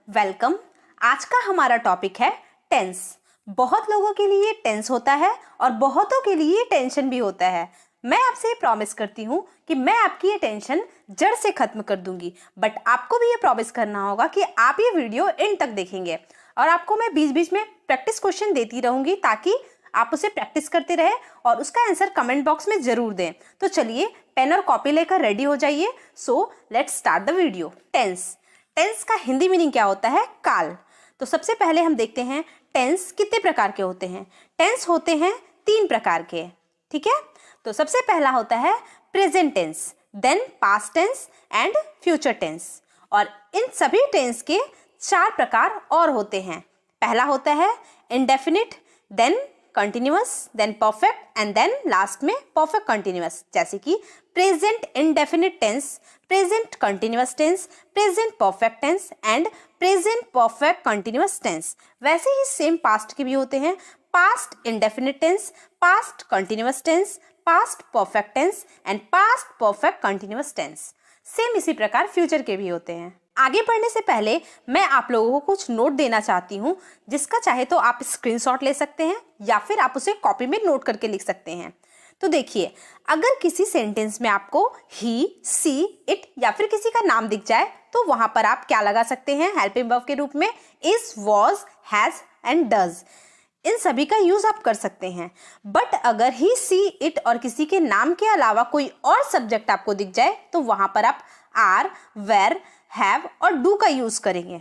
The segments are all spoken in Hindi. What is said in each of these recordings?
वेलकम। आज का हमारा टॉपिक है टेंस। बहुत लोगों के लिए टेंस होता है और बहुतों के लिए टेंशन भी होता है। मैं आपसे प्रॉमिस करती हूँ कि मैं आपकी ये टेंशन जड़ से खत्म कर दूंगी, बट आपको भी ये प्रॉमिस करना होगा कि आप ये वीडियो एंड तक देखेंगे और आपको मैं बीच बीच में प्रैक्टिस क्वेश्चन देती रहूंगी ताकि आप उसे प्रैक्टिस करते रहे और उसका आंसर कमेंट बॉक्स में जरूर दें। तो चलिए पेन और कॉपी लेकर रेडी हो जाइए। So let's start the video. Tense का हिंदी मीनिंग क्या होता है? काल। तो सबसे पहले हम देखते हैं टेंस कितने प्रकार के होते हैं। टेंस होते हैं 3 प्रकार के, ठीक है। तो सबसे पहला होता है present tense, then past tense and future tense. और इन सभी टेंस के 4 प्रकार और होते हैं। पहला होता है indefinite, then continuous, then perfect and then last में परफेक्ट कंटिन्यूअस। जैसे कि present indefinite tense, present continuous tense, present perfect tense and present perfect continuous tense. वैसे ही सेम पास्ट के भी होते हैं, past indefinite tense, past continuous tense, past perfect tense and past perfect continuous tense. Same इसी प्रकार फ्यूचर के भी होते हैं। आगे बढ़ने से पहले मैं आप लोगों को कुछ नोट देना चाहती हूँ, जिसका चाहे तो आप स्क्रीनशॉट ले सकते हैं या फिर आप उसे कॉपी में नोट करके लिख सकते हैं। तो देखिए, अगर किसी सेंटेंस में आपको ही, सी, इट या फिर किसी का नाम दिख जाए तो वहां पर आप क्या लगा सकते हैं हेल्पिंग वर्ब के रूप में? Is, was, has and does. इन सभी का यूज आप कर सकते हैं। बट अगर ही, सी, इट और किसी के नाम के अलावा कोई और सब्जेक्ट आपको दिख जाए तो वहां पर आप आर, वेर, हैव और डू का यूज करेंगे।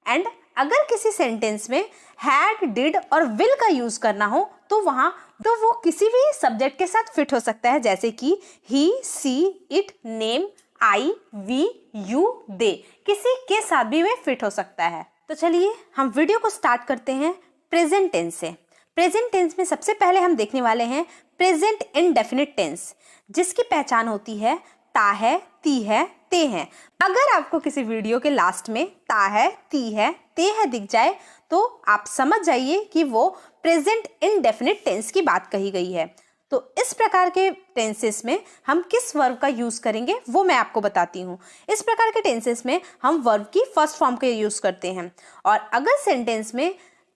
एंड अगर किसी सेंटेंस में हैड, डिड और विल का यूज करना हो तो वो किसी भी सब्जेक्ट के साथ फिट हो सकता है, जैसे कि he, she, it, name, I, we, you, they. किसी के साथ भी वे फिट हो सकता है। तो चलिए हम वीडियो को स्टार्ट करते हैं प्रेजेंट टेंस से। प्रेजेंट टेंस में सबसे पहले हम देखने वाले हैं प्रेजेंट इंडेफिनिट टेंस, जिसकी पहचान होती है ता है, ती है, ते है। अगर आपको किसी वीडियो के लास्ट में ता है, ती है, ते है दिख जाए तो आप समझ जाइए कि वो प्रेजेंट इंडेफिनिट टेंस की बात कही गई है। तो इस प्रकार के टेंसेस में हम किस वर्ब का यूज करेंगे वो मैं आपको बताती हूँ। इस प्रकार के टेंसेस में हम वर्ब की फर्स्ट फॉर्म का यूज करते हैं। और अगर सेंटेंस में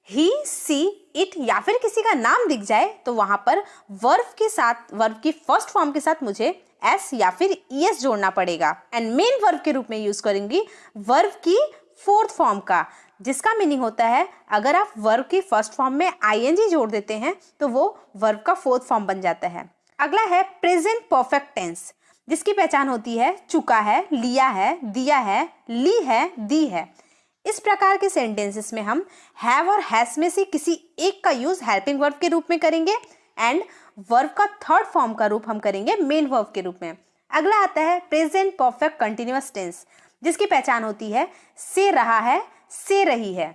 ही, सी, इट या फिर किसी का नाम दिख जाए तो वहां पर वर्ब की फर्स्ट फॉर्म के साथ मुझे एस या फिर ईएस जोड़ना पड़ेगा। एंड मेन वर्ब के रूप में यूज करेंगी वर्ब की फोर्थ फॉर्म का, जिसका मीनिंग होता है अगर आप वर्ब की फर्स्ट फॉर्म में आईएनजी जोड़ देते हैं तो वो वर्ब का फोर्थ फॉर्म बन जाता है। अगला है प्रेजेंट परफेक्ट टेंस, जिसकी पहचान होती है चुका है, लिया है, दिया है, ली है, दी है। इस प्रकार के सेंटेंसेस में हम हैव और हैज में से किसी एक का यूज हेल्पिंग वर्ब के रूप में करेंगे एंड वर्ब का थर्ड फॉर्म का रूप हम करेंगे मेन वर्ब के रूप में। अगला आता है प्रेजेंट परफेक्ट कंटिन्यूअस टेंस, जिसकी पहचान होती है से रहा है, से रही है।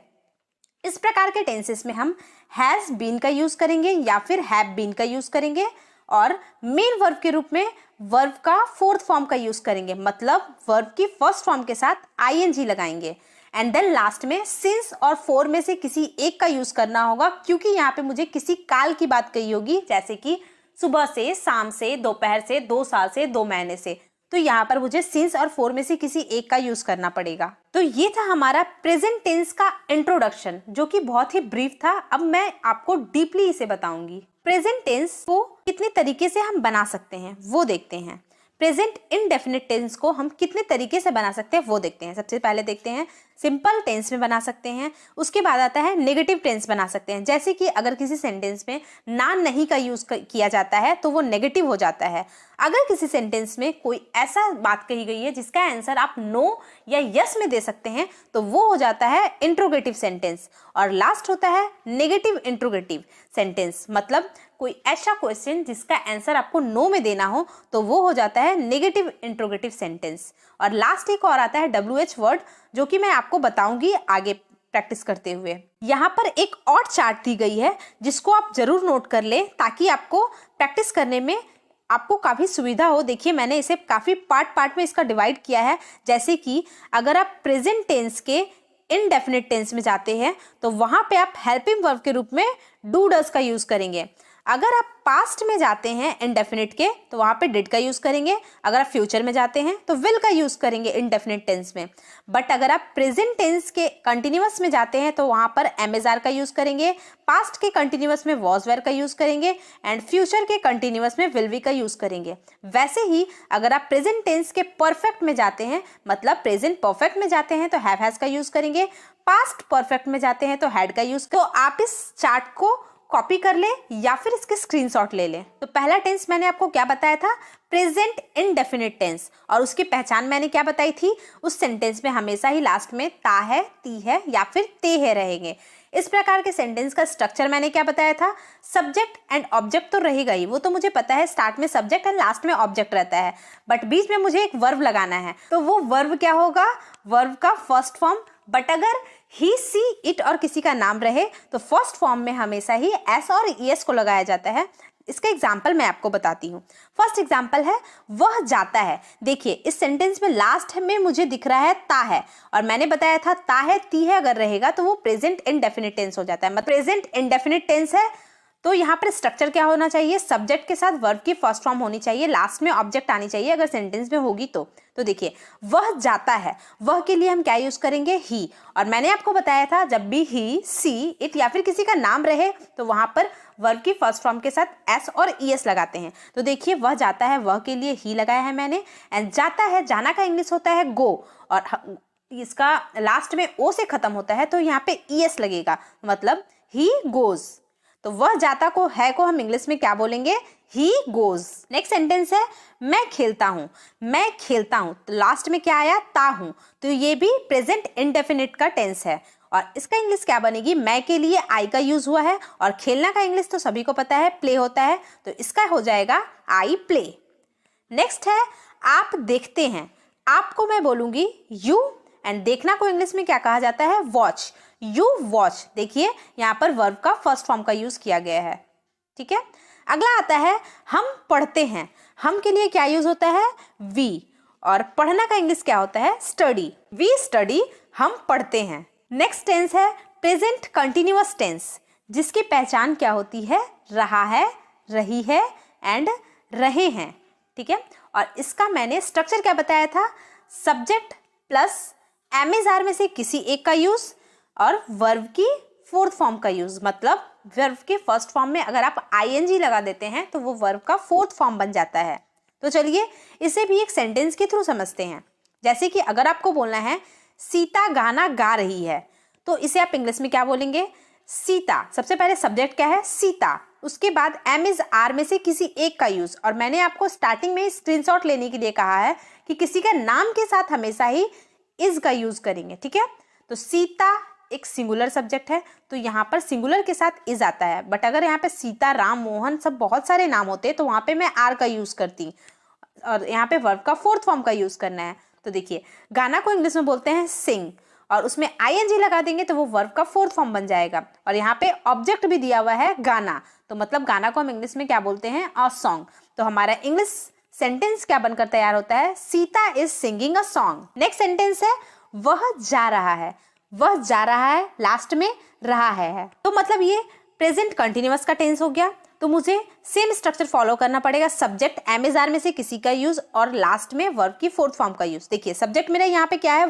इस प्रकार के टेंसेस में हम हैज बीन का यूज करेंगे या फिर हैव बीन का यूज करेंगे और मेन वर्ब के रूप में वर्ब का फोर्थ फॉर्म का यूज करेंगे, मतलब वर्ब की फर्स्ट फॉर्म के साथ आईएनजी लगाएंगे। एंड देन लास्ट में सिंस और फोर में से किसी एक का यूज करना होगा, क्योंकि यहाँ पे मुझे किसी काल की बात कही होगी, जैसे कि सुबह से, शाम से, दोपहर से, 2 साल से, 2 महीने से। तो यहाँ पर मुझे सिंस और फोर में से किसी एक का यूज करना पड़ेगा। तो ये था हमारा प्रेजेंट टेंस का इंट्रोडक्शन, जो कि बहुत ही ब्रीफ था। अब मैं आपको डीपली इसे बताऊंगी। प्रेजेंट टेंस को कितने तरीके से हम बना सकते हैं वो देखते हैं। प्रेजेंट इंडेफिनिट टेंस को हम कितने तरीके से बना सकते हैं वो देखते हैं। सबसे पहले देखते हैं सिंपल टेंस में बना सकते हैं। उसके बाद आता है नेगेटिव टेंस बना सकते हैं, जैसे कि अगर किसी सेंटेंस में ना, नहीं का यूज किया जाता है तो वो नेगेटिव हो जाता है। अगर किसी सेंटेंस में कोई ऐसा बात कही गई है जिसका आंसर आप नो या यस में दे सकते हैं तो वो हो जाता है इंट्रोगेटिव सेंटेंस। और लास्ट होता है नेगेटिव इंट्रोगेटिव सेंटेंस, मतलब कोई ऐसा क्वेश्चन जिसका आंसर आपको नो में देना हो तो वो हो जाता है नेगेटिव इंट्रोगेटिव सेंटेंस। और लास्ट एक और आता है WH वर्ड, जो कि मैं आपको बताऊंगी आगे प्रैक्टिस करते हुए। यहाँ पर एक और चार्ट दी गई है जिसको आप जरूर नोट कर लें ताकि आपको प्रैक्टिस करने में आपको काफ़ी सुविधा हो। देखिए, मैंने इसे काफ़ी पार्ट में इसका डिवाइड किया है। जैसे कि अगर आप प्रेजेंट टेंस के इनडेफिनिट टेंस में जाते हैं तो वहाँ पे आप हेल्पिंग वर्ब के रूप में डू डज का यूज़ करेंगे। अगर आप पास्ट में जाते हैं इंडेफिनिट के तो वहाँ पे डिड का यूज़ करेंगे, अगर आप फ्यूचर में जाते हैं तो विल का यूज़ करेंगे इंडेफिनिट टेंस में। बट अगर आप प्रेजेंट टेंस के कंटिन्यूअस में जाते हैं तो वहाँ पर एम एज आर का यूज़ करेंगे, पास्ट के कंटिन्यूअस में वॉज वेयर का यूज़ करेंगे एंड फ्यूचर के कंटिन्यूअस में विल बी का यूज़ करेंगे। वैसे ही अगर आप प्रेजेंट टेंस के परफेक्ट में जाते हैं, मतलब प्रेजेंट परफेक्ट में जाते हैं तो हैव हैज़ का यूज़ करेंगे, पास्ट परफेक्ट में जाते हैं तो हैड का यूज़। तो आप इस चार्ट को कॉपी कर ले या फिर इसके स्क्रीनशॉट ले लें। तो पहला टेंस मैंने आपको क्या बताया था, प्रेजेंट इंडेफिनिट टेंस, और उसकी पहचान मैंने क्या बताई थी, उस सेंटेंस में हमेशा ही लास्ट में ता है, ती है या फिर ते है रहेंगे। इस प्रकार के सेंटेंस का स्ट्रक्चर मैंने क्या बताया था, सब्जेक्ट एंड ऑब्जेक्ट तो रहेगा ही, वो तो मुझे पता है, स्टार्ट में सब्जेक्ट एंड लास्ट में ऑब्जेक्ट रहता है, बट बीच में मुझे एक वर्ब लगाना है। तो वो वर्ब क्या होगा, वर्ब का फर्स्ट फॉर्म। बट अगर ही, सी, इट और किसी का नाम रहे तो फर्स्ट फॉर्म में हमेशा ही एस और ईएस को लगाया जाता है। इसका एग्जाम्पल मैं आपको बताती हूँ। फर्स्ट एग्जाम्पल है वह जाता है। देखिए इस सेंटेंस में लास्ट में मुझे दिख रहा है ता है, और मैंने बताया था ता है, ती है अगर रहेगा तो वो प्रेजेंट इंडेफिनिट टेंस हो जाता है। मतलब प्रेजेंट इंडेफिनिट टेंस है तो यहाँ पर स्ट्रक्चर क्या होना चाहिए, सब्जेक्ट के साथ वर्ब की फर्स्ट फॉर्म होनी चाहिए, लास्ट में ऑब्जेक्ट आनी चाहिए अगर सेंटेंस में होगी तो। देखिए वह जाता है, वह के लिए हम क्या यूज करेंगे, ही। और मैंने आपको बताया था जब भी ही, सी, इट या फिर किसी का नाम रहे तो वहां पर वर्ब की फर्स्ट फॉर्म के साथ एस और ईएस लगाते हैं। तो देखिए वह जाता है, वह के लिए ही लगाया है मैंने। एंड जाता है, जाना का इंग्लिश होता है गो, और इसका लास्ट में ओ से खत्म होता है तो यहाँ पे ईएस लगेगा, मतलब ही गोज। तो वह जाता को, है को हम इंग्लिश में क्या बोलेंगे, ही गोज। नेक्स्ट सेंटेंस है मैं खेलता हूँ। मैं खेलता हूँ तो लास्ट में क्या आया, ता हूँ, तो ये भी प्रेजेंट इंडेफिनिट का टेंस है। और इसका इंग्लिश क्या बनेगी, मैं के लिए आई का यूज हुआ है, और खेलना का इंग्लिश तो सभी को पता है प्ले होता है, तो इसका हो जाएगा आई प्ले। नेक्स्ट है आप देखते हैं। आपको मैं बोलूंगी यू, एंड देखना को इंग्लिश में क्या कहा जाता है, वॉच। You watch. देखिए यहाँ पर वर्ब का फर्स्ट फॉर्म का यूज किया गया है, ठीक है। अगला आता है हम पढ़ते हैं। हम के लिए क्या यूज होता है, वी, और पढ़ना का इंग्लिश क्या होता है, स्टडी। वी स्टडी, हम पढ़ते हैं। नेक्स्ट टेंस है प्रेजेंट कंटिन्यूअस टेंस, जिसकी पहचान क्या होती है, रहा है, रही है एंड रहे हैं, ठीक है। और इसका मैंने स्ट्रक्चर क्या बताया था, subject plus am is are में से किसी एक का यूज और वर्ब की फोर्थ फॉर्म का यूज। मतलब वर्ब के फर्स्ट फॉर्म में अगर आप आईएनजी लगा देते हैं तो वो वर्ब का फोर्थ फॉर्म बन जाता है। तो चलिए इसे भी एक सेंटेंस के थ्रू समझते हैं। जैसे कि अगर आपको बोलना है सीता गाना गा रही है, तो इसे आप इंग्लिश में क्या बोलेंगे, सीता। सबसे पहले सब्जेक्ट क्या है, सीता, उसके बाद एम इज आर में से किसी एक का यूज। और मैंने आपको स्टार्टिंग में स्क्रीनशॉट लेने के लिए कहा है कि किसी का नाम के साथ हमेशा ही इज का यूज करेंगे, ठीक है। तो सीता एक सिंगुलर सब्जेक्ट है तो यहाँ पर सिंगुलर के साथ इज आता है। बट अगर यहाँ पे सीता, राम, मोहन सब बहुत सारे नाम होते हैं तो वहाँ पे मैं आर का यूज करती, और यहाँ पे वर्ब का फोर्थ फॉर्म का यूज करना है। तो देखिए गाना को इंग्लिश में बोलते हैं सिंग, और उसमें आईएनजी लगा देंगे तो वो वर्ब का फोर्थ फॉर्म बन जाएगा। और यहाँ पे ऑब्जेक्ट भी दिया हुआ है गाना, तो मतलब गाना को हम इंग्लिश में क्या बोलते हैं, अ सॉन्ग। तो हमारा इंग्लिश सेंटेंस क्या बनकर तैयार होता है, Sita is singing a song. Next sentence है वह जा रहा है। वह जा रहा है, लास्ट में रहा है, तो मतलब ये प्रेजेंट कंटिन्यूअस का टेंस हो गया। तो मुझे सेम स्ट्रक्चर फॉलो करना पड़ेगा, सब्जेक्ट एम एज आर में से किसी का यूज और लास्ट में वर्ब की फोर्थ फॉर्म का यूज। देखिए सब्जेक्ट मेरा यहाँ पे क्या है,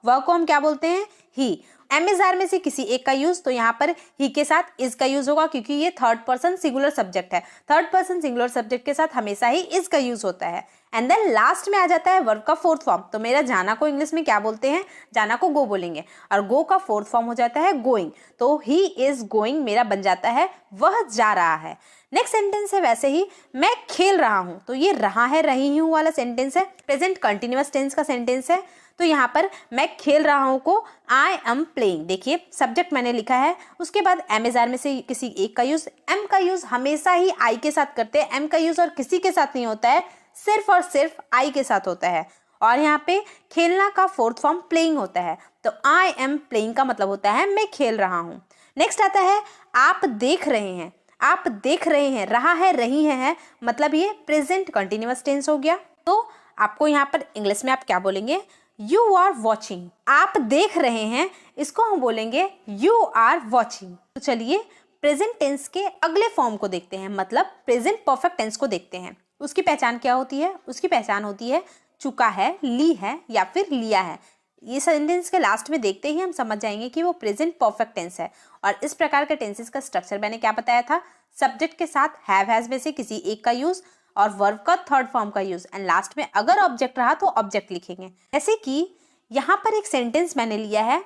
वह को हम क्या बोलते हैं, ही। एम एज आर में से किसी एक का यूज, तो यहाँ पर ही के साथ इज का यूज होगा क्योंकि ये थर्ड पर्सन सिंगुलर सब्जेक्ट है। थर्ड पर्सन सिंगुलर सब्जेक्ट के साथ हमेशा ही इज का यूज होता है। एंड देन लास्ट में आ जाता है वर्ब का फोर्थ फॉर्म। तो मेरा जाना को इंग्लिश में क्या बोलते हैं, जाना को गो बोलेंगे, और गो का फोर्थ फॉर्म हो जाता है गोइंग। तो ही इज गोइंग मेरा बन जाता है वह जा रहा है। नेक्स्ट सेंटेंस है वैसे ही मैं खेल रहा हूं, तो ये रहा है, रही हूं वाला सेंटेंस है, प्रेजेंट कंटिन्यूअस टेंस का सेंटेंस है। तो यहाँ पर मैं खेल रहा हूं को आई एम प्लेइंग। देखिए सब्जेक्ट मैंने लिखा है, उसके बाद एम एज आर में से किसी एक का यूज। एम का यूज हमेशा ही आई के साथ करते हैं, एम का यूज और किसी के साथ नहीं होता है, सिर्फ और सिर्फ आई के साथ होता है। और यहाँ पे खेलना का फोर्थ फॉर्म प्लेइंग होता है, तो आई एम प्लेइंग का मतलब होता है मैं खेल रहा हूँ। नेक्स्ट आता है आप देख रहे हैं। आप देख रहे हैं, रहा है, रही है, मतलब ये प्रेजेंट कंटिन्यूअस टेंस हो गया। तो आपको यहाँ पर इंग्लिश में आप क्या बोलेंगे, यू आर वॉचिंग। आप देख रहे हैं, इसको हम बोलेंगे यू आर वॉचिंग। तो चलिए प्रेजेंट टेंस के अगले फॉर्म को देखते हैं, मतलब प्रेजेंट परफेक्ट टेंस को देखते हैं। उसकी पहचान क्या होती है? उसकी पहचान होती है चुका है, ली है या फिर लिया है। ये सेंटेंस के लास्ट में देखते ही हम समझ जाएंगे कि वो प्रेजेंट परफेक्ट टेंस है। और इस प्रकार के टेंसेस का स्ट्रक्चर मैंने क्या बताया था? सब्जेक्ट के साथ हैव हैज में से किसी एक का यूज और वर्ब का थर्ड फॉर्म का यूज, एंड लास्ट में अगर ऑब्जेक्ट रहा तो ऑब्जेक्ट लिखेंगे। जैसे कि यहाँ पर एक सेंटेंस मैंने लिया है,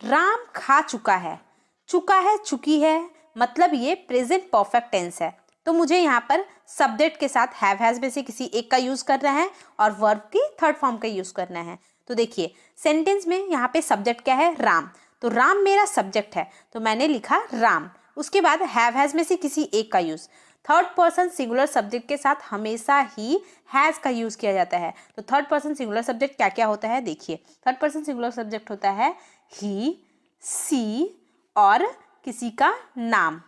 राम खा चुका है। चुका है, चुकी है, मतलब ये प्रेजेंट परफेक्ट टेंस है। तो मुझे यहाँ पर सब्जेक्ट के साथ हैव हैज में से किसी एक का यूज करना है और वर्ब की थर्ड फॉर्म का यूज करना है। तो देखिए सेंटेंस में यहाँ पे सब्जेक्ट क्या है? राम। तो राम मेरा सब्जेक्ट है, तो मैंने लिखा राम। उसके बाद हैव हैज में से किसी एक का use. Third person singular subject के साथ हमेशा ही हैज का यूज किया जाता है। तो थर्ड पर्सन सिंगुलर सब्जेक्ट क्या क्या होता है? देखिए, थर्ड पर्सन सिंगुलर सब्जेक्ट होता है ही, सी और किसी का नाम,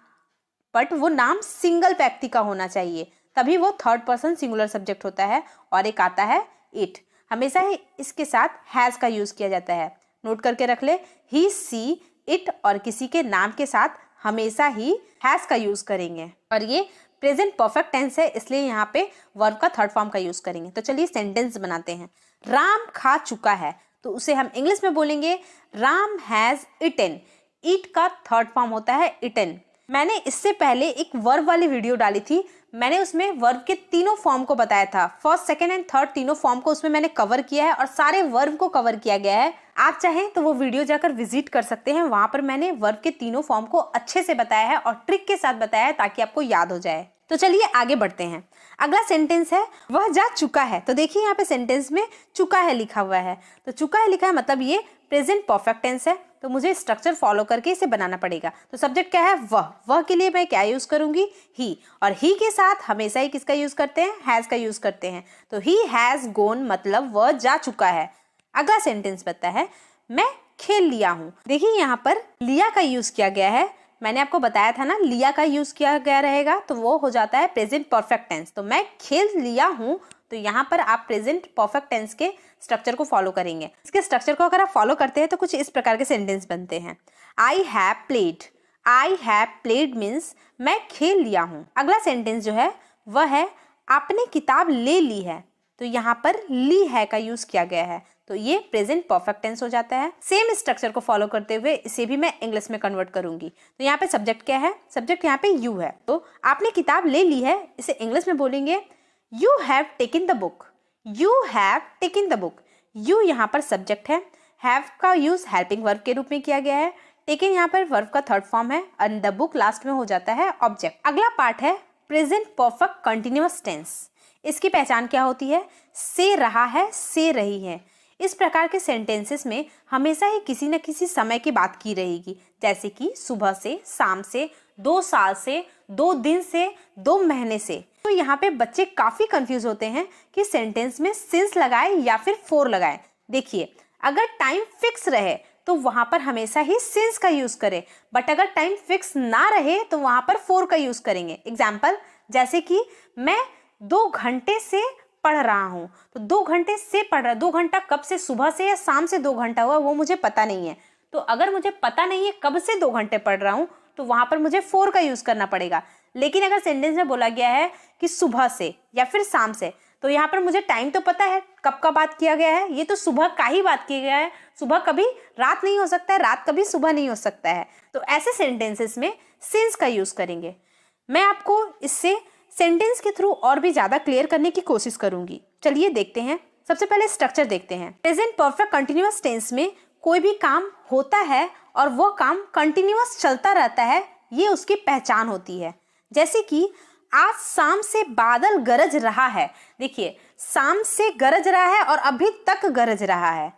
बट वो नाम सिंगल व्यक्ति का होना चाहिए, तभी वो थर्ड पर्सन सिंगुलर सब्जेक्ट होता है। और एक आता है इट, हमेशा ही इसके साथ हैज का यूज किया जाता है। नोट करके रख ले, ही, सी, इट और किसी के नाम के साथ हमेशा ही हैज का यूज करेंगे। और ये प्रेजेंट परफेक्ट टेंस है, इसलिए यहाँ पे वर्ब का थर्ड फॉर्म का यूज करेंगे। तो चलिए सेंटेंस बनाते हैं। राम खा चुका है, तो उसे हम इंग्लिश में बोलेंगे राम हैज इटन। ईट का थर्ड फॉर्म होता है इटन। मैंने इससे पहले एक वर्ब वाली वीडियो डाली थी, मैंने उसमें वर्ब के तीनों फॉर्म को बताया था। फर्स्ट, सेकंड एंड थर्ड तीनों फॉर्म को उसमें मैंने कवर किया है और सारे वर्ब को कवर किया गया है। आप चाहें तो वो वीडियो जाकर विजिट कर सकते हैं, वहां पर मैंने वर्ब के तीनों फॉर्म को अच्छे से बताया है और ट्रिक के साथ बताया है ताकि आपको याद हो जाए। तो चलिए आगे बढ़ते हैं। अगला सेंटेंस है वह जा चुका है। तो देखिए यहाँ पे सेंटेंस में चुका है लिखा हुआ है, तो चुका है लिखा है मतलब ये प्रेजेंट परफेक्ट टेंस है। तो मुझे स्ट्रक्चर फॉलो करके इसे बनाना पड़ेगा। तो सब्जेक्ट क्या है? वह के लिए मैं क्या यूज करूंगी? ही। और ही के साथ हमेशा ही किसका यूज करते हैं? हैज का यूज करते हैं। तो ही हैज गोन मतलब वह जा चुका है। अगला सेंटेंस बताता है मैं खेल लिया हूँ। देखिए यहाँ पर लिया का यूज किया गया है, मैंने आपको बताया था ना लिया का यूज किया गया रहेगा तो वो हो जाता है प्रेजेंट परफेक्ट टेंस। तो मैं खेल लिया हूँ, तो यहाँ पर आप प्रेजेंट परफेक्ट टेंस के स्ट्रक्चर को फॉलो करेंगे। इसके स्ट्रक्चर को अगर आप फॉलो करते हैं तो कुछ इस प्रकार के सेंटेंस बनते हैं। I have played. I have played means मैं खेल लिया हूँ। अगला सेंटेंस जो है वह है आपने किताब ले ली है। तो यहाँ पर ली है का यूज किया गया है, तो ये प्रेजेंट परफेक्ट टेंस हो जाता है। सेम स्ट्रक्चर को फॉलो करते हुए इसे भी मैं इंग्लिश में कन्वर्ट करूंगी। तो यहाँ पे सब्जेक्ट क्या है? सब्जेक्ट यहाँ पे यू है। तो आपने किताब ले ली है, इसे इंग्लिश में बोलेंगे you have taken the book. You have taken the book. You यहाँ पर सब्जेक्ट है, हैव का यूज हेल्पिंग वर्ब के रूप में किया गया है, टेकन यहाँ पर वर्ब का थर्ड फॉर्म है और द बुक लास्ट में हो जाता है ऑब्जेक्ट। अगला पार्ट है प्रेजेंट परफेक्ट कंटिन्यूअस टेंस। इसकी पहचान क्या होती है? से रहा है, से रही है। इस प्रकार के सेंटेंसेस में हमेशा ही किसी न किसी समय की बात की रहेगी, जैसे कि सुबह से, शाम से, 2 साल से, 2 दिन से, 2 महीने से। तो यहाँ पे बच्चे काफी कंफ्यूज होते हैं कि सेंटेंस में सिंस लगाए या फिर फॉर लगाए। देखिए अगर टाइम फिक्स रहे तो वहां पर हमेशा ही सिंस का यूज करें, बट अगर टाइम फिक्स ना रहे तो वहां पर फॉर का यूज करेंगे। एग्जाम्पल जैसे कि मैं 2 घंटे से पढ़ रहा हूँ, तो 2 घंटे से पढ़ रहा, 2 घंटा कब से? सुबह से या शाम से 2 घंटा हुआ वो मुझे पता नहीं है। तो अगर मुझे पता नहीं है कब से 2 घंटे पढ़ रहा हूँ तो वहां पर मुझे फॉर का यूज करना पड़ेगा। लेकिन अगर सेंटेंस में बोला गया है कि सुबह से या फिर शाम से, तो यहाँ पर मुझे टाइम तो पता है कब का बात किया गया है, ये तो सुबह का ही बात किया गया है। सुबह कभी रात नहीं हो सकता है, रात कभी सुबह नहीं हो सकता है। तो ऐसे सेंटेंसेस में सिंस का यूज करेंगे। मैं आपको इससे सेंटेंस के थ्रू और भी ज्यादा क्लियर करने की कोशिश करूंगी। चलिए देखते हैं। सबसे पहले स्ट्रक्चर देखते हैं। प्रेजेंट परफेक्ट कंटिन्यूअस टेंस में कोई भी काम होता है और वो काम कंटिन्यूअस चलता रहता है, ये उसकी पहचान होती है। जैसे कि आज शाम से बादल गरज रहा है। देखिए शाम से गरज रहा है और अभी तक गरज रहा है,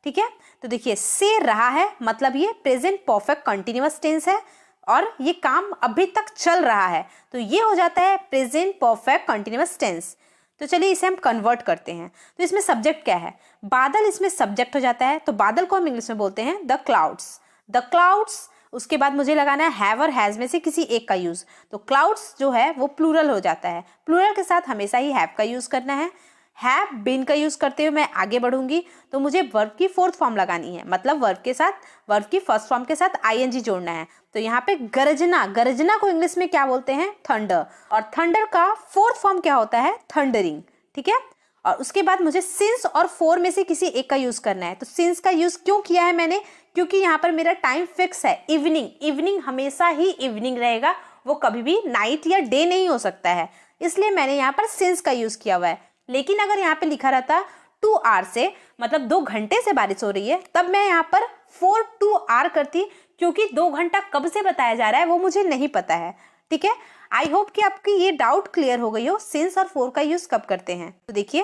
ठीक है। तो देखिए से रहा है मतलब ये प्रेजेंट परफेक्ट कंटिन्यूअस टेंस है और ये काम अभी तक चल रहा है, तो ये हो जाता है प्रेजेंट परफेक्ट कंटिन्यूअस टेंस। तो चलिए इसे हम कन्वर्ट करते हैं। तो इसमें सब्जेक्ट क्या है? बादल इसमें सब्जेक्ट हो जाता है, तो बादल को हम इंग्लिश में बोलते हैं द क्लाउड्स। द क्लाउड्स, उसके बाद मुझे लगाना है हैव और हैज में से किसी एक का यूज। तो क्लाउड्स जो है वो प्लूरल हो जाता है, प्लूरल के साथ हमेशा ही हैव का यूज करना है। हैव बीन का यूज करते हुए मैं आगे बढ़ूंगी तो मुझे वर्ब की फोर्थ फॉर्म लगानी है, मतलब वर्ब की फर्स्ट फॉर्म के साथ आईएनजी जोड़ना है। तो यहाँ पे गरजना, गरजना को इंग्लिश में क्या बोलते हैं? थंडर, और थंडर का फोर्थ फॉर्म क्या होता है? थंडरिंग, ठीक है। और उसके बाद मुझे सिंस और फोर में से किसी एक का यूज करना है। तो सिंस का यूज क्यों किया है मैंने? क्योंकि यहाँ पर मेरा टाइम फिक्स है, इवनिंग, इवनिंग हमेशा ही इवनिंग रहेगा, वो कभी भी नाइट या डे नहीं हो सकता है, इसलिए मैंने यहाँ पर सिंस का यूज किया हुआ है। लेकिन अगर यहाँ पे लिखा रहता 2 आवर से, मतलब 2 घंटे से बारिश हो रही है, तब मैं यहाँ पर 4 to आवर करती, क्योंकि 2 घंटा कब से बताया जा रहा है वो मुझे नहीं पता है, ठीक है। आई होप कि आपकी ये डाउट क्लियर हो गई हो, सिंस और फोर का यूज कब करते हैं। तो देखिए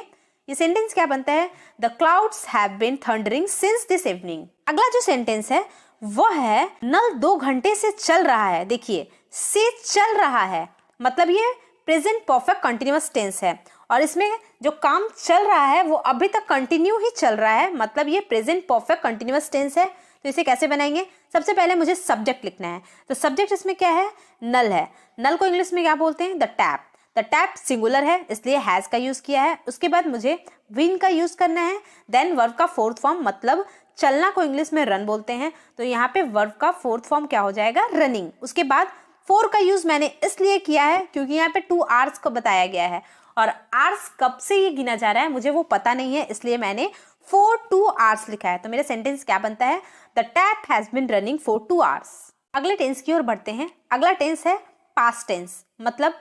ये सेंटेंस क्या बनता है? The clouds have been thundering since this evening. अगला जो सेंटेंस है वो है नल 2 घंटे से चल रहा है। देखिए से चल रहा है, मतलब ये प्रेजेंट परफेक्ट कंटिन्यूअस टेंस है, और इसमें जो काम चल रहा है वो अभी तक कंटिन्यू ही चल रहा है, मतलब ये प्रेजेंट परफेक्ट कंटिन्यूअस टेंस है। तो इसे कैसे बनाएंगे? सबसे पहले मुझे सब्जेक्ट लिखना है। तो सब्जेक्ट इसमें क्या है? नल है। नल को इंग्लिश में क्या बोलते हैं? The tap. The tap singular है, इसलिए हैज का यूज किया है। उसके बाद मुझे विन का यूज करना है। देन वर्ब का फोर्थ फॉर्म, मतलब चलना को इंग्लिश में रन बोलते हैं, तो यहाँ पे वर्ब का फोर्थ फॉर्म क्या हो जाएगा? रनिंग। उसके बाद फोर का यूज मैंने इसलिए किया है क्योंकि यहाँ पे 2 आवर्स को बताया गया है, और आवर्स कब से ये गिना जा रहा है मुझे वो पता नहीं है, इसलिए मैंने 4 to आवर्स लिखा है। तो मेरा सेंटेंस क्या बनता है? The tap has been running for 2 hours. अगले टेंस की ओर बढ़ते हैं। अगला टेंस है पास्ट टेंस, मतलब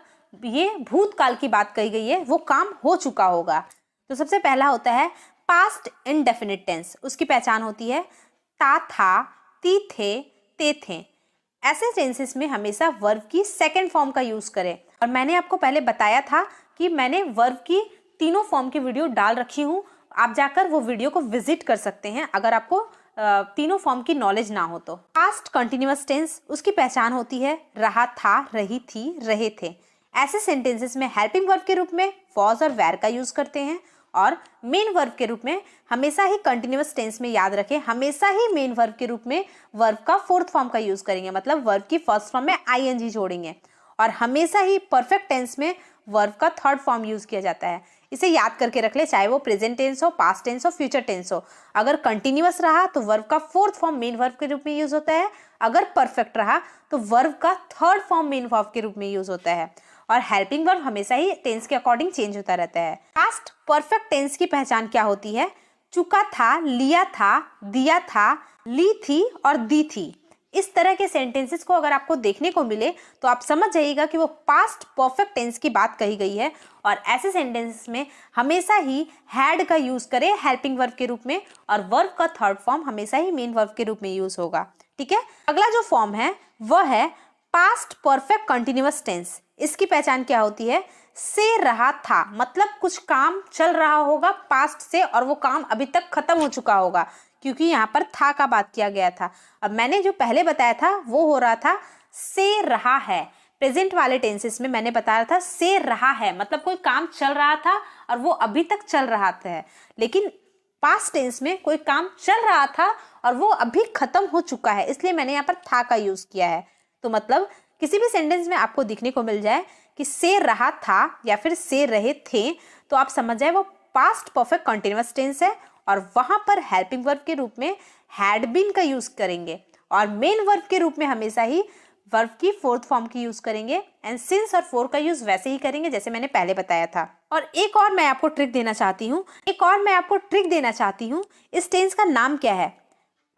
ये भूतकाल की बात कही गई है, वो काम हो चुका होगा। तो सबसे पहला होता है पास्ट इंडेफिनिट टेंस। उसकी पहचान होती है ता था, ती थे, ते थे। ऐसे टेंसेस में हमेशा वर्ब की सेकंड फॉर्म का यूज करें, और मैंने आपको पहले बताया था कि मैंने वर्ब की तीनों फॉर्म की वीडियो डाल रखी हूँ, आप जाकर वो वीडियो को विजिट कर सकते हैं अगर आपको तीनों फॉर्म की नॉलेज ना हो तो। पास्ट कंटिन्यूअस टेंस, उसकी पहचान होती है रहा था, रही थी, रहे थे। ऐसे सेंटेंसेस में हेल्पिंग वर्ब के रूप में वॉज और वेर का यूज करते हैं, और मेन वर्ब के रूप में हमेशा ही कंटिन्यूअस टेंस में याद रखें, हमेशा ही मेन वर्ब के रूप में वर्ब का फोर्थ फॉर्म का यूज करेंगे, मतलब वर्ब की फर्स्ट फॉर्म में आईएनजी जोड़ेंगे, और हमेशा ही परफेक्ट टेंस में वर्ब का थर्ड फॉर्म यूज किया जाता है। इसे याद करके रख ले, चाहे वो प्रेजेंट टेंस हो, पास्ट टेंस हो, फ्यूचर टेंस हो। अगर कंटिन्यूअस रहा तो वर्ब का फोर्थ फॉर्म मेन वर्ब के रूप में यूज होता है, अगर परफेक्ट रहा तो वर्ब का थर्ड फॉर्म मेन वर्ब के रूप में यूज होता है, और हेल्पिंग वर्ब हमेशा ही टेंस के अकॉर्डिंग चेंज होता रहता है। पास्ट परफेक्ट टेंस की पहचान क्या होती है? चुका था, लिया था, दिया था, ली थी और दी थी। इस तरह के सेंटेंसेस को अगर आपको देखने को मिले तो आप समझ जाइएगा कि वो पास्ट परफेक्ट टेंस की बात कही गई है, और ऐसे सेंटेंसेस में हमेशा ही हैड का यूज करें हेल्पिंग वर्ब के रूप में, और वर्ब का थर्ड फॉर्म हमेशा ही मेन वर्ब के रूप में यूज होगा, ठीक है। अगला जो फॉर्म है वह है पास्ट परफेक्ट कंटिन्यूअस टेंस। इसकी पहचान क्या होती है? से रहा था, मतलब कुछ काम चल रहा होगा पास्ट से, और वो काम अभी तक खत्म हो चुका होगा, क्योंकि यहाँ पर था का बात किया गया था। अब मैंने जो पहले बताया था वो हो रहा था से रहा है। प्रेजेंट वाले टेंसेस में मैंने बताया था से रहा है, मतलब कोई काम चल रहा था और वो अभी तक चल रहा था, लेकिन पास्ट टेंस में कोई काम चल रहा था और वो अभी खत्म हो चुका है, इसलिए मैंने यहाँ पर था का यूज किया है। तो मतलब किसी भी सेंटेंस में आपको दिखने को मिल जाए कि से रहा था या फिर से रहे थे, तो आप समझ जाए वो पास्ट परफेक्ट कंटिन्यूअस टेंस है, और वहां पर हेल्पिंग वर्ब के रूप में हैड बीन का यूज करेंगे, और मेन वर्ब के रूप में हमेशा ही वर्ब की फोर्थ फॉर्म की यूज करेंगे, एंड सिंस और फोर का यूज वैसे ही करेंगे जैसे मैंने पहले बताया था। और एक और मैं आपको ट्रिक देना चाहती हूँ, इस टेंस का नाम क्या है?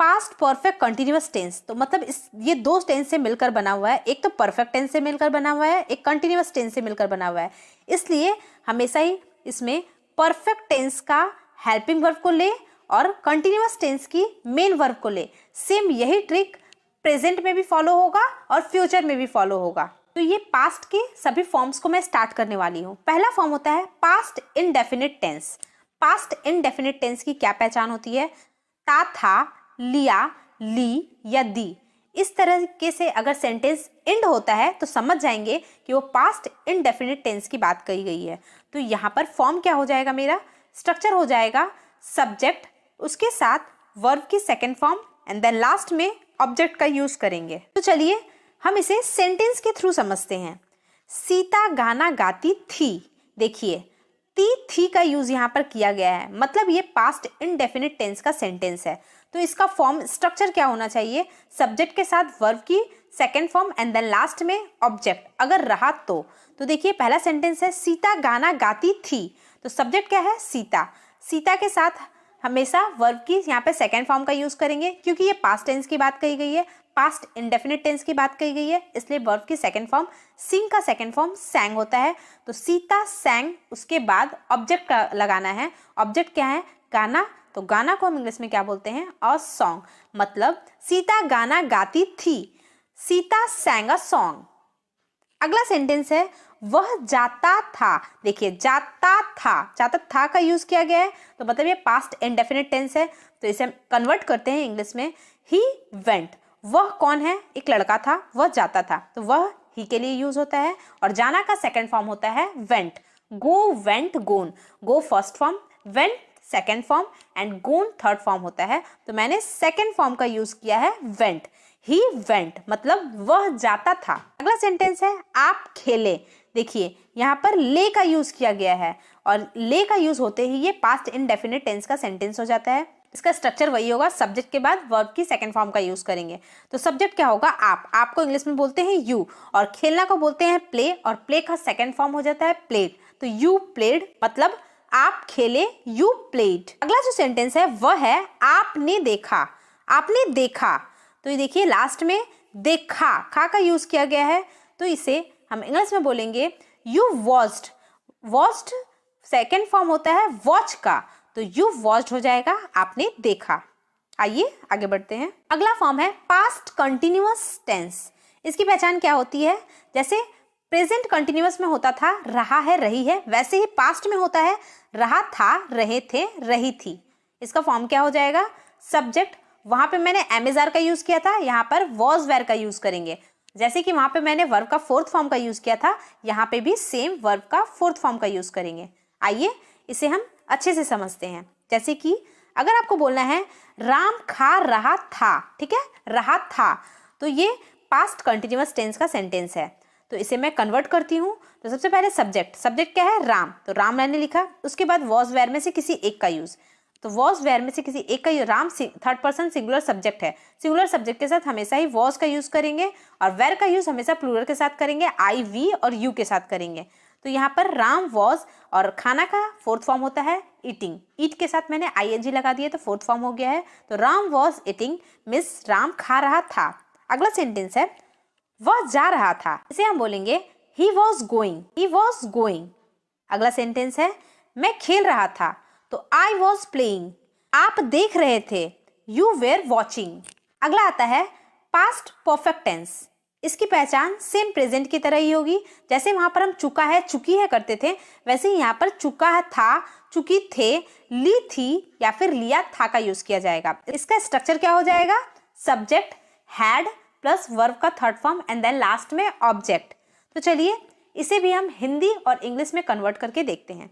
Past perfect continuous tense. तो मतलब ये 2 टेंस से मिलकर बना हुआ है, एक तो परफेक्ट टेंस से मिलकर बना हुआ है, एक कंटिन्यूअस टेंस से मिलकर बना हुआ है, इसलिए हमेशा ही इसमें परफेक्ट टेंस का हेल्पिंग वर्ब को ले और कंटिन्यूअस टेंस की मेन वर्ब को ले। सेम यही ट्रिक प्रेजेंट में भी फॉलो होगा और फ्यूचर में भी फॉलो होगा। तो ये पास्ट के सभी फॉर्म्स को मैं स्टार्ट करने वाली हूँ। पहला फॉर्म होता है past indefinite tense. Past indefinite tense की क्या पहचान होती है? ता, था, लिया, ली या दी। इस तरीके से अगर सेंटेंस एंड होता है तो समझ जाएंगे कि वो पास्ट इनडेफिनिट टेंस की बात कही गई है। तो यहाँ पर फॉर्म क्या हो जाएगा? मेरा स्ट्रक्चर हो जाएगा सब्जेक्ट, उसके साथ वर्ब की second form, and then last में ऑब्जेक्ट का यूज करेंगे। तो चलिए हम इसे सेंटेंस के थ्रू समझते हैं। सीता गाना गाती थी। देखिए थी का यूज यहाँ पर किया गया है, मतलब ये पास्ट इंडेफिनिट टेंस का सेंटेंस है। तो इसका फॉर्म स्ट्रक्चर क्या होना चाहिए, सब्जेक्ट के साथ वर्ब की second form and then last में ऑब्जेक्ट अगर रहा तो देखिए पहला सेंटेंस है सीता गाना गाती थी, तो सब्जेक्ट क्या है सीता, सीता के साथ हमेशा वर्ब की यहाँ पे सेकेंड फॉर्म का यूज करेंगे क्योंकि ये पास्ट टेंस की बात कही गई है, पास्ट इंडेफिनिट टेंस की बात कही गई है, इसलिए वर्ब की सेकेंड फॉर्म सिंग का सेकेंड फॉर्म सैंग होता है। तो सीता सैंग, उसके बाद ऑब्जेक्ट का लगाना है, ऑब्जेक्ट क्या है गाना, तो गाना को हम इंग्लिश में क्या बोलते हैं अ सॉन्ग, मतलब सीता गाना गाती थी, सीता सैंग अ सॉन्ग। अगला सेंटेंस है वह जाता था, देखिए जाता था का यूज किया गया है, तो मतलब ये पास्ट इंडेफिनिट टेंस है, तो इसे हम कन्वर्ट करते हैं इंग्लिश में ही वेंट। वह कौन है, एक लड़का था, वह जाता था, तो वह ही के लिए यूज होता है, और जाना का सेकंड फॉर्म होता है went, go went gone, go first form, went second form and gone third form होता है, तो मैंने सेकंड फॉर्म का यूज किया है वेंट, ही वेंट मतलब वह जाता था। अगला सेंटेंस है आप खेले, देखिए यहाँ पर ले का यूज किया गया है, और ले का यूज होते ही ये पास्ट इंडेफिनिट टेंस का सेंटेंस हो जाता है। इसका स्ट्रक्चर वही होगा, सब्जेक्ट के बाद वर्ब की सेकंड फॉर्म का यूज करेंगे, तो सब्जेक्ट क्या होगा आप को इंग्लिश में बोलते हैं यू, और खेलना को बोलते हैं प्ले, और प्ले का सेकंड फॉर्म हो जाता है प्लेड, तो यू प्लेड मतलब आप खेले, यू प्लेड। अगला जो सेंटेंस है वह है आपने देखा, आपने देखा, तो ये देखिए लास्ट में देखा खा का यूज किया गया है, तो इसे हम इंग्लिश में बोलेंगे you watched, watched second form होता है वॉच का, तो यू वॉच्ड हो जाएगा आपने देखा। आइए आगे बढ़ते हैं। अगला फॉर्म है पास्ट कंटिन्यूअस टेंस, इसकी पहचान क्या होती है, जैसे प्रेजेंट कंटिन्यूअस में होता था रहा है रही है, वैसे ही पास्ट में होता है रहा था रहे थे रही थी। इसका फॉर्म क्या हो जाएगा, सब्जेक्ट, वहां पे मैंने एमेजार का यूज किया था, यहाँ पर वॉज वेयर का यूज करेंगे, जैसे कि वहां पे मैंने वर्ब का फोर्थ फॉर्म का यूज किया था, यहाँ पे भी सेम वर्ब का फोर्थ फॉर्म का यूज करेंगे। आइए इसे हम अच्छे से समझते हैं। जैसे कि अगर आपको बोलना है राम खा रहा था, ठीक है, रहा था, तो ये पास्ट कंटिन्यूअस टेंस का सेंटेंस है, तो इसे मैं कन्वर्ट करती हूँ। तो सबसे पहले सब्जेक्ट, सब्जेक्ट क्या है राम, तो राम मैंने लिखा, उसके बाद वॉज वेयर में से किसी एक का यूज, तो वॉज वेयर में से किसी एक का, Ram third person singular subject है, सिंगुलर सब्जेक्ट के साथ हमेशा ही वॉज का यूज करेंगे, और वेयर का यूज हमेशा प्लूरल के साथ करेंगे, आई वी और यू के साथ करेंगे। तो यहाँ पर राम वॉज, और खाना का फोर्थ फॉर्म होता है ईटिंग, ईट के साथ मैंने आईएनजी लगा दिया तो फोर्थ फॉर्म हो गया है, तो Ram was eating miss Ram खा रहा था। अगला सेंटेंस है वह जा रहा था, इसे हम बोलेंगे he was going, he was going. अगला सेंटेंस है मैं खेल रहा था, तो आई वॉज प्लेइंग, आप देख रहे थे, यू वेर वॉचिंग। अगला आता है पास्ट परफेक्ट टेंस, इसकी पहचान सेम प्रेजेंट की तरह ही होगी, जैसे वहां पर हम चुका है चुकी है करते थे, वैसे ही यहाँ पर चुका था चुकी थे ली थी या फिर लिया था का यूज किया जाएगा। इसका स्ट्रक्चर क्या हो जाएगा, सब्जेक्ट हैड प्लस वर्ब का third form and then last में ऑब्जेक्ट। तो चलिए इसे भी हम हिंदी और इंग्लिश में कन्वर्ट करके देखते हैं।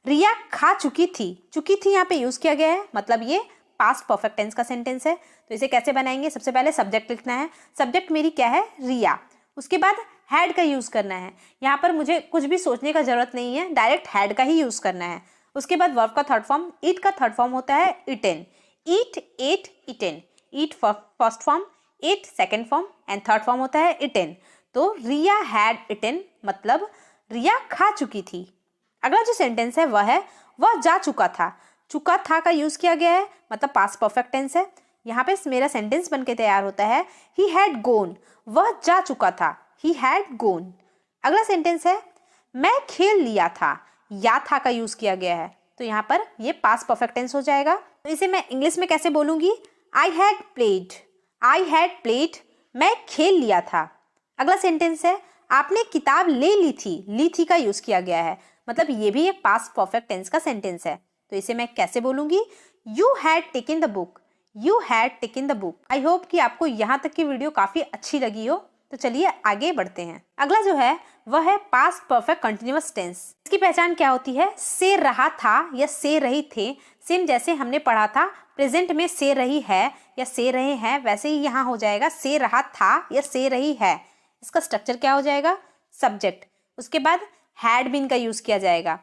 रिया खा चुकी थी यहाँ पे यूज किया गया है, मतलब ये पास्ट परफेक्ट टेंस का सेंटेंस है। तो इसे कैसे बनाएंगे, सबसे पहले सब्जेक्ट लिखना है, सब्जेक्ट मेरी क्या है रिया, उसके बाद हैड का यूज करना है, यहाँ पर मुझे कुछ भी सोचने का जरूरत नहीं है, डायरेक्ट हैड का ही यूज करना है। उसके बाद वर्ब का थर्ड फॉर्म, ईट का थर्ड फॉर्म होता है eaten, eat ate eaten, eat first form, ate second form and third form होता है इटेन। तो रिया हैड इटेन मतलब रिया खा चुकी थी। अगला जो सेंटेंस है वह है वह जा चुका था का यूज किया गया है, मतलब पास्ट परफेक्ट टेंस है। यहाँ पे मेरा सेंटेंस बनके तैयार होता है ही हैड गोन, वह जा चुका था, ही हैड गोन। अगला सेंटेंस है मैं खेल लिया था, या था का यूज किया गया है, तो यहाँ पर ये पास्ट परफेक्ट टेंस हो जाएगा। तो इसे मैं इंग्लिश में कैसे बोलूंगी, आई हैड प्लेड, मैं खेल लिया था। अगला सेंटेंस है आपने किताब ले ली थी का यूज किया गया है, मतलब ये भी एक पास्ट परफेक्ट टेंस का सेंटेंस है। तो इसे मैं कैसे बोलूंगी, you had taken the book. I hope कि आपको यहाँ तक की वीडियो काफी अच्छी लगी हो। तो चलिए आगे बढ़ते हैं। अगला जो है वह है पास्ट परफेक्ट कंटिन्यूअस टेंस। इसकी पहचान क्या होती है, से रहा था या से रही थे, सेम जैसे हमने पढ़ा था प्रेजेंट में से रही है या से रहे हैं, वैसे ही यहाँ हो जाएगा से रहा था या से रही है। इसका स्ट्रक्चर क्या हो जाएगा, सब्जेक्ट, उसके बाद हैड बीन का यूज किया जाएगा,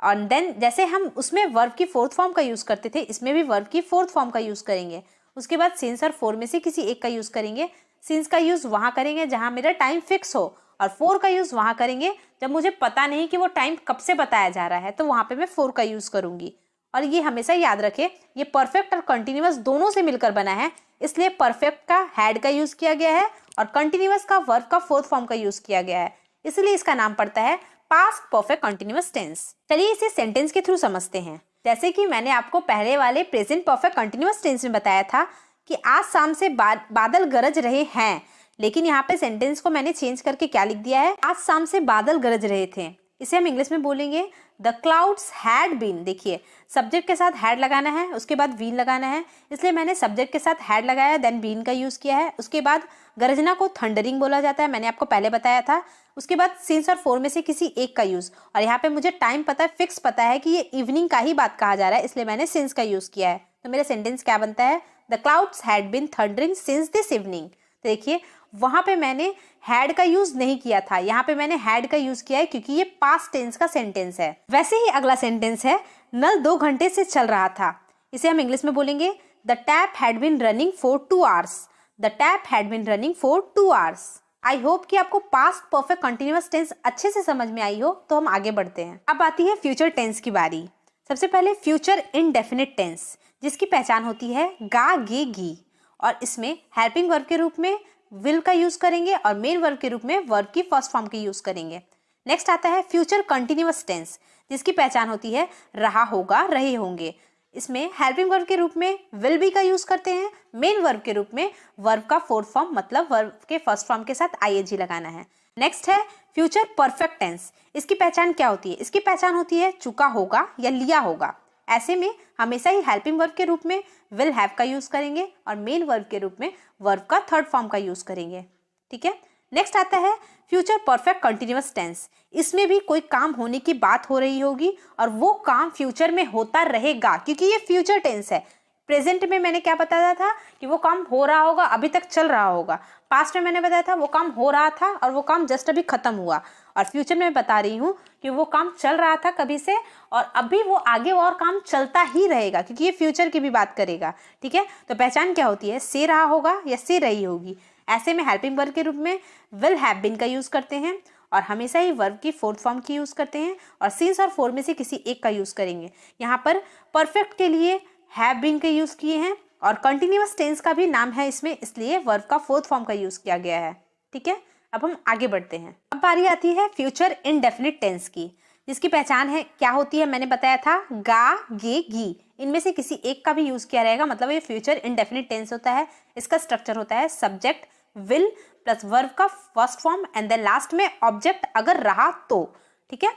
और देन जैसे हम उसमें वर्ब की फोर्थ फॉर्म का यूज़ करते थे, इसमें भी वर्ब की फोर्थ फॉर्म का यूज़ करेंगे। उसके बाद सिंस और फोर में से किसी एक का यूज़ करेंगे। सिंस का यूज़ वहाँ करेंगे जहाँ मेरा टाइम फिक्स हो, और फोर का यूज़ वहाँ करेंगे जब मुझे पता नहीं कि वो टाइम कब से बताया जा रहा है, तो वहाँ पे मैं फोर का यूज़ करूँगी। और ये हमेशा याद रखें, ये परफेक्ट और कंटिन्यूअस दोनों से मिलकर बना है, इसलिए परफेक्ट का हैड का यूज़ किया गया है और कंटिन्यूअस का वर्ब का फोर्थ फॉर्म का यूज़ किया गया है, इसलिए इसका नाम पड़ता है पास्ट परफेक्ट कंटिन्यूअस टेंस। चलिए इसे सेंटेंस के थ्रू समझते हैं। जैसे कि मैंने आपको पहले वाले प्रेजेंट परफेक्ट कंटिन्यूअस टेंस में बताया था कि आज शाम से बादल गरज रहे हैं, लेकिन यहाँ पे सेंटेंस को मैंने चेंज करके क्या लिख दिया है, आज शाम से बादल गरज रहे थे। इसे हम इंग्लिश में बोलेंगे द क्लाउड्स हैड बीन। देखिए सब्जेक्ट के साथ हैड लगाना है, उसके बाद बीन लगाना है, इसलिए मैंने सब्जेक्ट के साथ हैड लगाया, देन बीन का यूज़ किया है। उसके बाद गरजना को थंडरिंग बोला जाता है, मैंने आपको पहले बताया था। उसके बाद सिंस और फोर में से किसी एक का यूज़, और यहाँ पे मुझे टाइम पता है, फिक्स पता है कि ये इवनिंग का ही बात कहा जा रहा है, इसलिए मैंने सिंस का यूज़ किया है। तो मेरा सेंटेंस क्या बनता है, the clouds had been thundering since this evening. तो देखिए वहाँ पे मैंने हैड का यूज़ नहीं किया था, यहाँ पे मैंने हैड का यूज़ किया है क्योंकि ये पास्ट टेंस का सेंटेंस है। वैसे ही अगला सेंटेंस है, नल 2 घंटे से चल रहा था। इसे हम इंग्लिश में बोलेंगे the tap had been running for 2 hours. The tap had been running for 2 hours. I hope कि आपको पास्ट परफेक्ट कंटिन्यूअस टेंस अच्छे से समझ में आई हो। तो हम आगे बढ़ते हैं। अब आती है फ्यूचर टेंस की बारी। सबसे पहले फ्यूचर इनडेफिनिट टेंस, जिसकी पहचान होती है गा गे गी, और इसमें हेल्पिंग वर्ब के रूप में विल का यूज करेंगे और मेन वर्ब के रूप में वर्ब की फर्स्ट फॉर्म की यूज करेंगे। नेक्स्ट आता है फ्यूचर कंटिन्यूअस टेंस, जिसकी पहचान होती है रहा होगा, रहे होंगे। इसमें हेल्पिंग वर्ब के रूप में विल बी का यूज करते हैं, मेन वर्ब के रूप में वर्ब का फोर्थ फॉर्म मतलब वर्ब के फर्स्ट फॉर्म के साथ आईएनजी लगाना है। नेक्स्ट है फ्यूचर परफेक्ट टेंस। इसकी पहचान क्या होती है, इसकी पहचान होती है चुका होगा या लिया होगा। ऐसे में हमेशा ही हेल्पिंग वर्ब के रूप में विल हैव का यूज करेंगे और मेन वर्ब के रूप में वर्ब का थर्ड फॉर्म का यूज करेंगे। ठीक है। नेक्स्ट आता है फ्यूचर परफेक्ट कंटिन्यूअस टेंस। इसमें भी कोई काम होने की बात हो रही होगी और वो काम फ्यूचर में होता रहेगा, क्योंकि ये फ्यूचर टेंस है। प्रेजेंट में मैंने क्या बताया था कि वो काम हो रहा होगा, अभी तक चल रहा होगा। पास्ट में मैंने बताया था वो काम हो रहा था और वो काम जस्ट अभी खत्म हुआ। और फ्यूचर में मैं बता रही हूँ कि वो काम चल रहा था कभी से और अभी वो आगे और काम चलता ही रहेगा, क्योंकि ये फ्यूचर की भी बात करेगा। ठीक है। तो पहचान क्या होती है, से रहा होगा या से रही होगी। ऐसे में हेल्पिंग वर्ब के रूप में विल हैव बीन का यूज करते हैं और हमेशा ही वर्ब की फोर्थ फॉर्म की यूज करते हैं और सिंस और फोर में से किसी एक का यूज करेंगे। यहाँ पर परफेक्ट के लिए हैव बीन के यूज किए हैं और कंटिन्यूअस टेंस का भी नाम है इसमें, इसलिए वर्ब का फोर्थ फॉर्म का यूज किया गया है। ठीक है। अब हम आगे बढ़ते हैं। अब बारी आती है फ्यूचर इनडेफिनिट टेंस की, जिसकी पहचान है क्या होती है, मैंने बताया था गा गे गी, इनमें से किसी एक का भी यूज किया रहेगा, मतलब ये फ्यूचर इनडेफिनिट टेंस होता है। इसका स्ट्रक्चर होता है सब्जेक्ट विल प्लस वर्ब का first form and then last में ऑब्जेक्ट अगर रहा तो। ठीक है।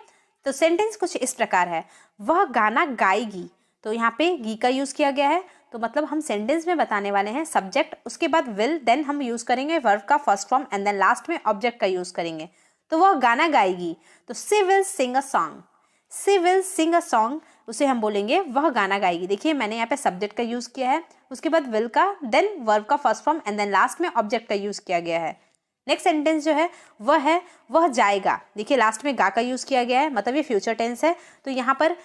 तो सेंटेंस कुछ इस प्रकार है, वह गाना गाएगी। तो यहाँ पे गी का यूज किया गया है, तो मतलब हम सेंटेंस में बताने वाले हैं सब्जेक्ट, उसके बाद विल, देन हम यूज करेंगे वर्ब का first form and then last में ऑब्जेक्ट का यूज करेंगे। तो वह गाना गाएगी, तो she will sing a song. She will sing a song, उसे हम बोलेंगे वह गाना गाएगी। देखिए मैंने यहाँ पे सब्जेक्ट का यूज किया है, उसके बाद विल का, देन वर्ब का first form and then last में ऑब्जेक्ट का यूज किया गया है। नेक्स्ट सेंटेंस जो है वह जाएगा। देखिए लास्ट में गा का यूज किया गया है, मतलब ये फ्यूचर टेंस है। तो यहाँ पर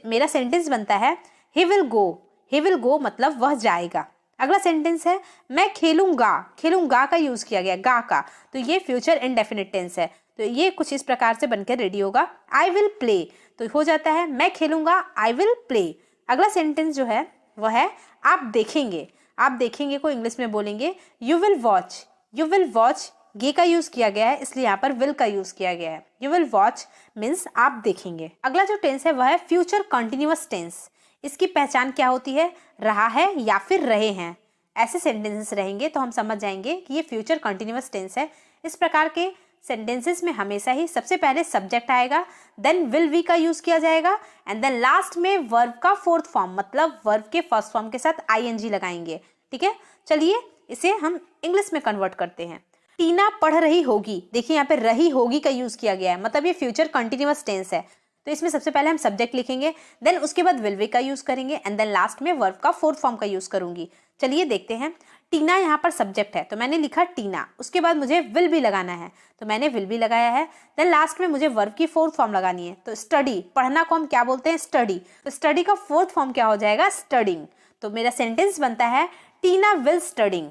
मेरा सेंटेंस बनता है he will go. He will go मतलब वह जाएगा। अगला सेंटेंस है मैं खेलूंगा। खेलूंगा का यूज किया गया, गा का, तो ये फ्यूचर इनडेफिनिट टेंस है। तो ये कुछ इस प्रकार से बनकर रेडी होगा। आई विल प्ले, तो हो जाता है मैं खेलूंगा, आई विल प्ले। अगला सेंटेंस जो है वह है आप देखेंगे। आप देखेंगे को इंग्लिश में बोलेंगे you will watch. You will watch, गे का यूज किया गया है, इसलिए यहाँ पर विल का यूज किया गया है। यू विल वॉच मीन्स आप देखेंगे। अगला जो टेंस है वह है फ्यूचर कंटिन्यूअस टेंस। इसकी पहचान क्या होती है, रहा है या फिर रहे हैं। ऐसे सेंटेंसेस रहेंगे तो हम समझ जाएंगे कि ये फ्यूचर कंटिन्यूअस टेंस है। इस प्रकार के सेंटेंसेस में हमेशा ही सबसे पहले सब्जेक्ट आएगा, देन विल वी का यूज किया जाएगा एंड देन लास्ट में वर्ब का फोर्थ फॉर्म मतलब वर्ब के फर्स्ट फॉर्म के साथ आईएनजी लगाएंगे। ठीक है। चलिए इसे हम इंग्लिश में कन्वर्ट करते हैं। टीना पढ़ रही होगी। देखिए यहाँ पे रही होगी का यूज किया गया है, मतलब ये फ्यूचर कंटिन्यूअस टेंस है। तो इसमें सबसे पहले हम सब्जेक्ट लिखेंगे, देन उसके बाद विल वी का यूज करेंगे एंड देन लास्ट में वर्ब का फोर्थ फॉर्म का यूज करूंगी। चलिए देखते हैं। टीना यहाँ पर सब्जेक्ट है तो मैंने लिखा टीना। उसके बाद मुझे विल भी लगाना है तो मैंने विल भी लगाया है। देन लास्ट में मुझे वर्ब की फोर्थ फॉर्म लगानी है तो स्टडी, पढ़ना को हम क्या बोलते हैं? स्टडी। तो स्टडी का फोर्थ फॉर्म क्या हो जाएगा? स्टडिंग। तो मेरा सेंटेंस बनता है टीना विल स्टडिंग।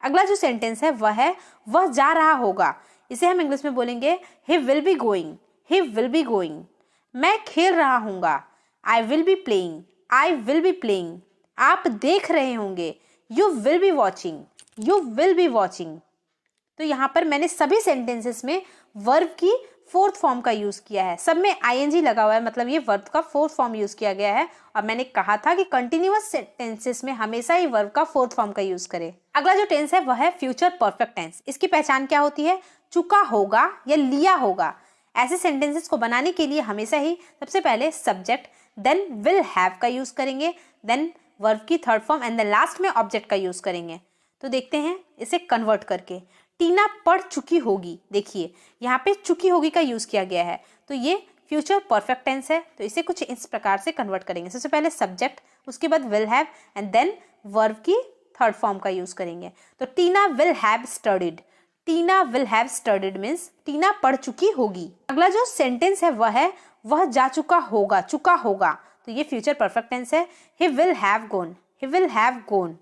अगला जो सेंटेंस है वह जा रहा होगा। इसे हम इंग्लिश में बोलेंगे he will be going, he will be going. मैं खेल रहा हूँगा, I will be playing, I will be playing. आप देख रहे होंगे, you will be watching, you will be watching. तो यहाँ पर मैंने सभी सेंटेंसेस में वर्ब की फोर्थ फॉर्म का यूज किया है, सब में आईएनजी लगा हुआ है, मतलब ये वर्ब का फोर्थ फॉर्म यूज किया गया है। और मैंने कहा था कि कंटिन्यूअस टेंसेस में हमेशा ही वर्ब का फोर्थ फॉर्म का यूज करें। अगला जो टेंस है वह है फ्यूचर परफेक्ट टेंस। इसकी पहचान क्या होती है? चुका होगा या लिया होगा। ऐसे सेंटेंसेस को बनाने के लिए हमेशा ही सबसे पहले सब्जेक्ट, देन विल हैव का यूज करेंगे, देन वर्ब की third form and then last में ऑब्जेक्ट का यूज करेंगे। तो देखते हैं इसे कन्वर्ट करके। टीना पढ़ चुकी होगी, देखिए यहाँ पे चुकी होगी का यूज किया गया है तो ये फ्यूचर परफेक्ट टेंस है। तो इसे कुछ इस प्रकार से कन्वर्ट करेंगे। सबसे पहले सब्जेक्ट, उसके बाद will have and then verb की थर्ड फॉर्म का यूज करेंगे। तो Tina will have studied, Tina will have studied means Tina पढ़ चुकी होगी। अगला जो सेंटेंस है वह जा चुका होगा, चुका होगा। तो ये फ्यूचर परफेक्ट टेंस है। He will have gone, he will have gone.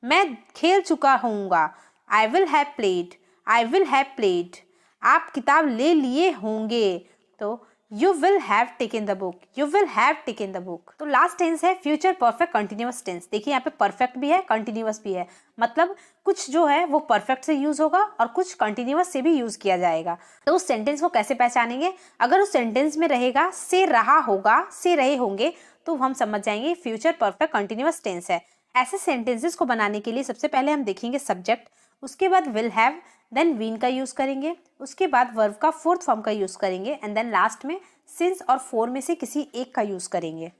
मैं खेल चुका होऊंगा, I will have played, I will have played. आप किताब ले लिए होंगे तो you will have taken the book, you will have taken the book. तो लास्ट टेंस है फ्यूचर परफेक्ट कंटिन्यूअस टेंस। देखिए यहाँ पे परफेक्ट भी है, कंटिन्यूअस भी है, मतलब कुछ जो है वो परफेक्ट से यूज होगा और कुछ कंटिन्यूअस से भी यूज किया जाएगा। तो उस सेंटेंस को कैसे पहचानेंगे? अगर उस सेंटेंस में रहेगा से रहा होगा, से रहे होंगे, तो हम समझ जाएंगे फ्यूचर परफेक्ट कंटिन्यूअस टेंस है। ऐसे सेंटेंसेस को बनाने के लिए सबसे पहले हम देखेंगे सब्जेक्ट, उसके बाद विल हैव, देन बीन का यूज करेंगे, उसके बाद वर्ब का फोर्थ फॉर्म का यूज करेंगे एंड देन लास्ट में सिंस और फोर में से किसी एक का यूज करेंगे।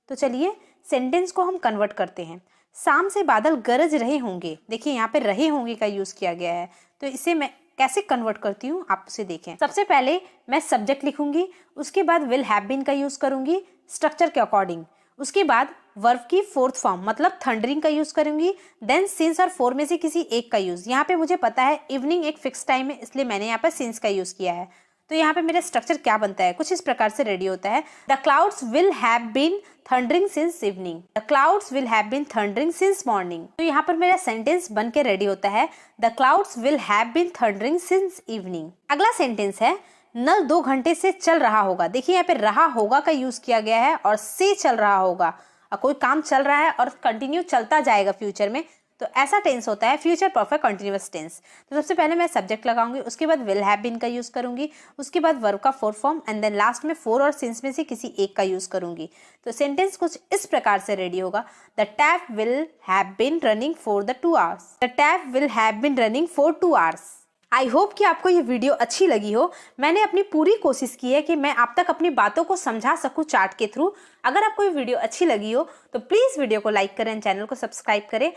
तो चलिए सेंटेंस को हम कन्वर्ट करते हैं। शाम से बादल गरज रहे होंगे, देखिए यहाँ पे रहे होंगे का यूज किया गया है। तो इसे मैं कैसे कन्वर्ट करती हूँ आप उसे देखें। सबसे पहले मैं सब्जेक्ट लिखूंगी, उसके बाद विल हैव बीन का यूज करूंगी स्ट्रक्चर के अकॉर्डिंग, उसके बाद वर्ब की फोर्थ फॉर्म मतलब थंडरिंग का यूज करूंगी, देन सिंस और फोर में से किसी एक का यूज। यहाँ पे मुझे पता है इवनिंग एक फिक्स टाइम है इसलिए मैंने यहाँ पर सिंस का यूज किया है। तो यहाँ पे मेरा स्ट्रक्चर क्या बनता है, कुछ इस प्रकार से रेडी होता है। The clouds will have been thundering since evening, the clouds will have been thundering since morning. तो यहाँ पर मेरा सेंटेंस बन के रेडी होता है the clouds will have been thundering since evening. अगला सेंटेंस है नल 2 घंटे से चल रहा होगा। देखिए यहाँ पे रहा होगा का यूज किया गया है और से चल रहा होगा, और कोई काम चल रहा है और कंटिन्यू चलता जाएगा फ्यूचर में, तो ऐसा टेंस होता है फ्यूचर परफेक्ट कंटिन्यूअस टेंस। तो सबसे पहले मैं सब्जेक्ट लगाऊंगी, उसके बाद विल हैव बीन का यूज करूंगी, उसके बाद वर्ब का fourth form and then last में फोर और सिंस में से किसी एक का यूज करूंगी। तो सेंटेंस कुछ इस प्रकार से रेडी होगा। The tap will have been running for the 2 hours, the tap will have been running for 2 hours। I hope कि आपको ये वीडियो अच्छी लगी हो। मैंने अपनी पूरी कोशिश की है कि मैं आप तक अपनी बातों को समझा सकूं चार्ट के थ्रू। अगर आपको ये वीडियो अच्छी लगी हो तो प्लीज़ वीडियो को लाइक करें, चैनल को सब्सक्राइब करें।